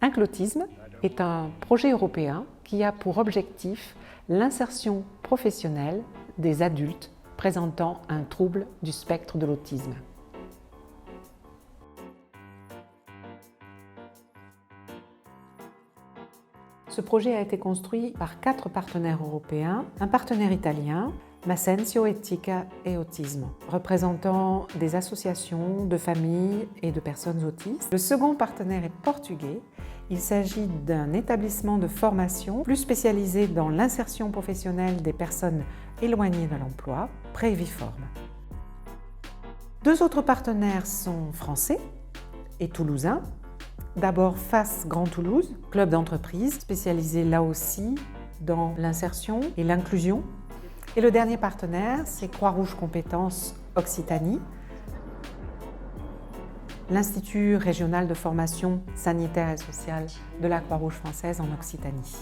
Inclotisme est un projet européen qui a pour objectif l'insertion professionnelle des adultes présentant un trouble du spectre de l'autisme. Ce projet a été construit par 4 partenaires européens, un partenaire italien, Massencio Etica e Autismo, représentant des associations de familles et de personnes autistes. Le second partenaire est portugais. Il s'agit d'un établissement de formation plus spécialisé dans l'insertion professionnelle des personnes éloignées de l'emploi, Préviform. 2 autres partenaires sont français et toulousains. D'abord FAS Grand Toulouse, club d'entreprise spécialisé là aussi dans l'insertion et l'inclusion. Et le dernier partenaire, c'est Croix-Rouge Compétences Occitanie, l'Institut régional de formation sanitaire et sociale de la Croix-Rouge française en Occitanie.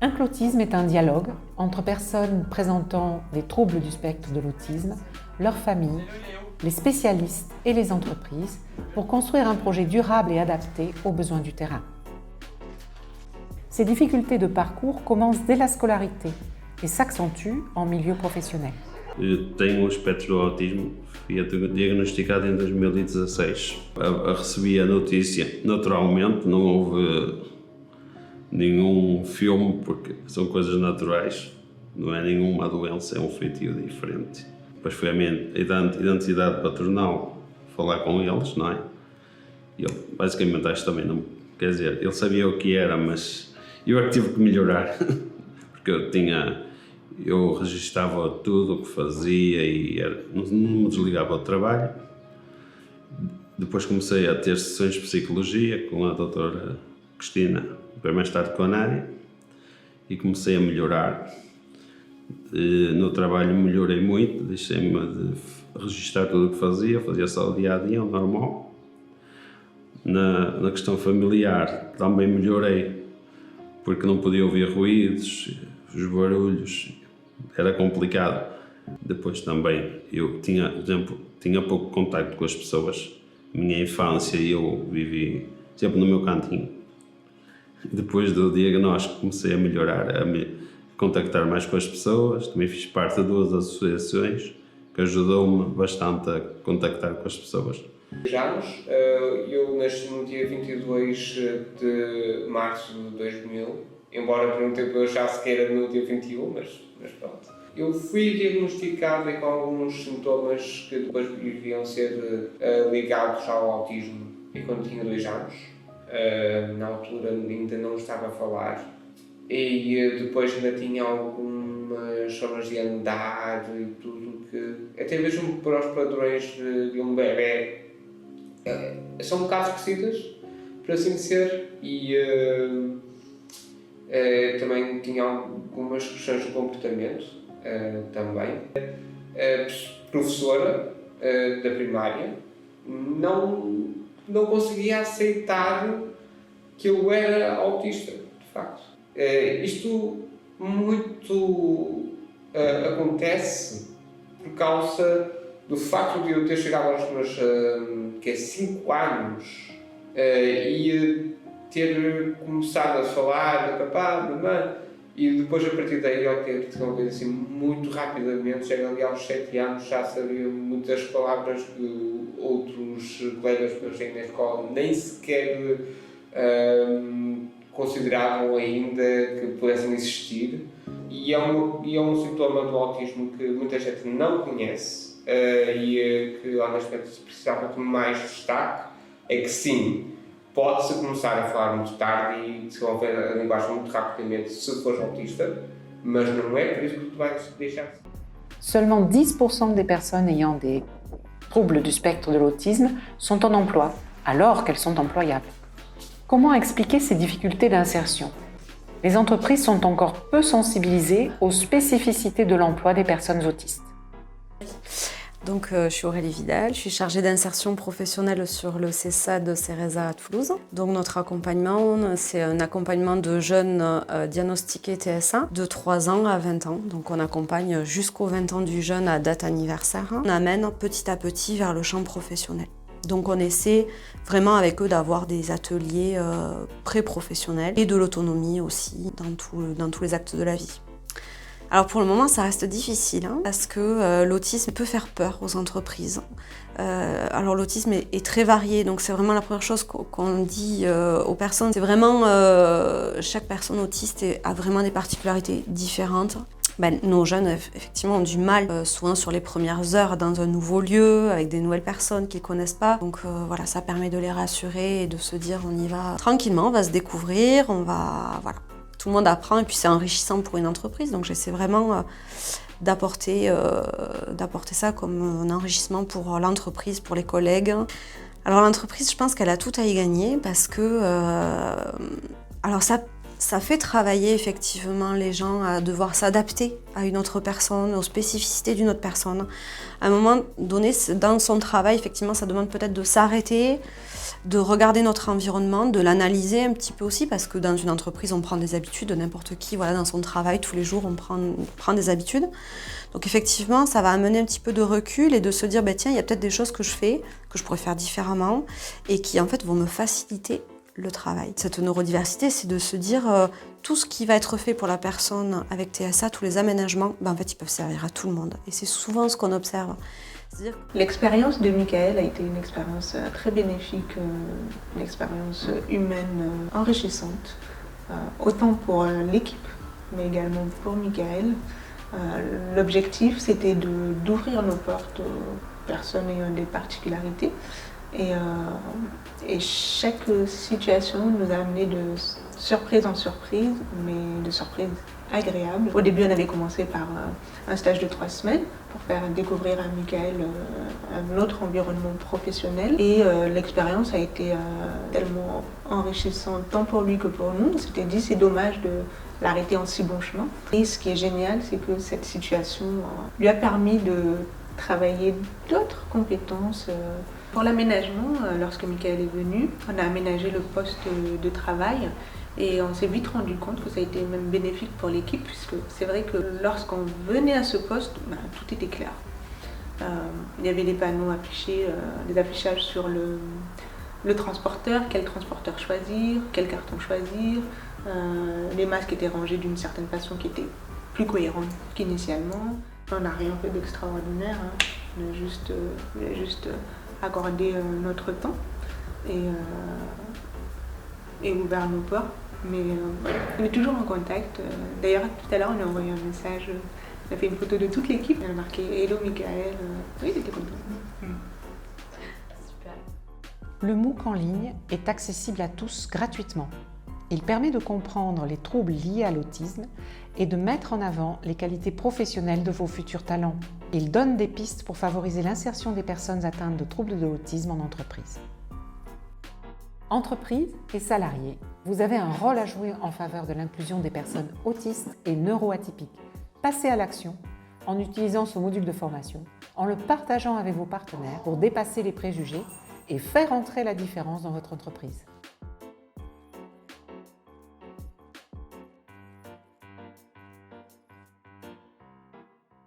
Inclotisme est un dialogue entre personnes présentant des troubles du spectre de l'autisme, leurs familles, les spécialistes et les entreprises pour construire un projet durable et adapté aux besoins du terrain. Ces difficultés de parcours commencent dès la scolarité et s'accentuent en milieu professionnel. Eu tenho o espectro do autismo, fui diagnosticado em 2016. Recebi a notícia naturalmente, não houve nenhum filme, porque são coisas naturais, não é nenhuma doença, é um feitio diferente. Depois foi a minha identidade patronal falar com eles, não é? E ele, basicamente, acho que também não, quer dizer, ele sabia o que era, mas eu é que tive que melhorar, porque eu registava tudo o que fazia e não me desligava do trabalho. Depois comecei a ter sessões de psicologia com a doutora Cristina, depois mais tarde com a Nádia, e comecei a melhorar. No trabalho melhorei muito, deixei-me de registrar tudo o que fazia só o dia-a-dia, o normal. Na questão familiar também melhorei, porque não podia ouvir ruídos, os barulhos, era complicado. Depois também eu tinha, por exemplo, pouco contacto com as pessoas. Minha infância eu vivi sempre no meu cantinho. Depois do diagnóstico comecei a melhorar, a contactar mais com as pessoas. Também fiz parte de 2 associações que ajudou-me bastante a contactar com as pessoas. Eu nasci no dia 22 de março de 2000, embora por um tempo eu achasse que era no dia 21, mas pronto. Eu fui diagnosticado com alguns sintomas que depois iriam ser ligados ao autismo e quando tinha 2 anos. Na altura ainda não estava a falar e depois ainda tinha algumas formas de andar e tudo que, até mesmo para os padrões de um bebê, são um bocado esquisitas, por assim dizer, e também tinha algumas questões de comportamento também. A professora da primária não conseguia aceitar que eu era autista, de facto. Isto muito acontece por causa do facto de eu ter chegado aos meus 5 anos e ter começado a falar de papá, mamãe, e depois a partir daí eu ter desenvolvido assim muito rapidamente, chego ali aos 7 anos, já sabia muitas palavras que outros colegas que eu cheguei na escola nem sequer consideravam ainda que pudessem existir, e é um sintoma do autismo que muita gente não conhece e que honestamente se precisava de mais destaque, é que sim, pode-se começar a falar muito tarde e desenvolver a linguagem muito rapidamente se fores autista, mas não é por isso que tu vais deixar. Seulement 10% des personnes ayant des troubles du spectre de l'autisme sont en emploi, alors qu'elles sont employables. Comment expliquer ces difficultés d'insertion? Les entreprises sont encore peu sensibilisées aux spécificités de l'emploi des personnes autistes. Donc, je suis Aurélie Vidal, je suis chargée d'insertion professionnelle sur le CESA de Cereza à Toulouse. Donc, notre accompagnement, c'est un accompagnement de jeunes diagnostiqués TSA de 3 ans à 20 ans. Donc, on accompagne jusqu'aux 20 ans du jeune à date anniversaire. On amène petit à petit vers le champ professionnel. Donc, on essaie vraiment avec eux d'avoir des ateliers pré-professionnels et de l'autonomie aussi dans tous les actes de la vie. Alors pour le moment, ça reste difficile parce que l'autisme peut faire peur aux entreprises. Alors l'autisme est très varié, donc c'est vraiment la première chose qu'on dit aux personnes. C'est vraiment, chaque personne autiste a vraiment des particularités différentes. Nos jeunes, effectivement, ont du mal, souvent sur les premières heures, dans un nouveau lieu, avec des nouvelles personnes qu'ils ne connaissent pas. Donc voilà, ça permet de les rassurer et de se dire on y va tranquillement, on va se découvrir, voilà. Tout le monde apprend et puis c'est enrichissant pour une entreprise. Donc j'essaie vraiment d'apporter ça comme un enrichissement pour l'entreprise, pour les collègues. Alors l'entreprise, je pense qu'elle a tout à y gagner parce que ça fait travailler effectivement les gens à devoir s'adapter à une autre personne, aux spécificités d'une autre personne. À un moment donné, dans son travail, effectivement, ça demande peut-être de s'arrêter, de regarder notre environnement, de l'analyser un petit peu aussi, parce que dans une entreprise, on prend des habitudes, n'importe qui, voilà, dans son travail, tous les jours, on prend des habitudes. Donc effectivement, ça va amener un petit peu de recul et de se dire, tiens, il y a peut-être des choses que je fais, que je pourrais faire différemment, et qui en fait vont me faciliter le travail. Cette neurodiversité, c'est de se dire tout ce qui va être fait pour la personne avec TSA, tous les aménagements, en fait, ils peuvent servir à tout le monde. Et c'est souvent ce qu'on observe. L'expérience de Michael a été une expérience très bénéfique, une expérience humaine enrichissante, autant pour l'équipe, mais également pour Michael. L'objectif, c'était d'ouvrir nos portes aux personnes ayant des particularités. Et chaque situation nous a amené de surprise en surprise, mais de surprise agréable. Au début, on avait commencé par un stage de 3 semaines pour faire découvrir à Michael un autre environnement professionnel. Et l'expérience a été tellement enrichissante, tant pour lui que pour nous. On s'était dit, c'est dommage de l'arrêter en si bon chemin. Et ce qui est génial, c'est que cette situation lui a permis de travailler d'autres compétences. Pour l'aménagement, lorsque Michael est venu, on a aménagé le poste de travail. Et on s'est vite rendu compte que ça a été même bénéfique pour l'équipe, puisque c'est vrai que lorsqu'on venait à ce poste, tout était clair. Il y avait des panneaux affichés, des affichages sur le transporteur, quel transporteur choisir, quel carton choisir. Les masques étaient rangés d'une certaine façon qui était plus cohérente qu'initialement. On n'a rien fait d'extraordinaire, on a juste accordé notre temps et ouvert nos portes. Mais on est toujours en contact. D'ailleurs, tout à l'heure, on a envoyé un message. On a fait une photo de toute l'équipe. On a marqué « Hello, Michael ». Oui, il était content. Super. Le MOOC en ligne est accessible à tous gratuitement. Il permet de comprendre les troubles liés à l'autisme et de mettre en avant les qualités professionnelles de vos futurs talents. Il donne des pistes pour favoriser l'insertion des personnes atteintes de troubles de l'autisme en entreprise. Entreprises et salariés, vous avez un rôle à jouer en faveur de l'inclusion des personnes autistes et neuroatypiques. Passez à l'action en utilisant ce module de formation, en le partageant avec vos partenaires pour dépasser les préjugés et faire entrer la différence dans votre entreprise.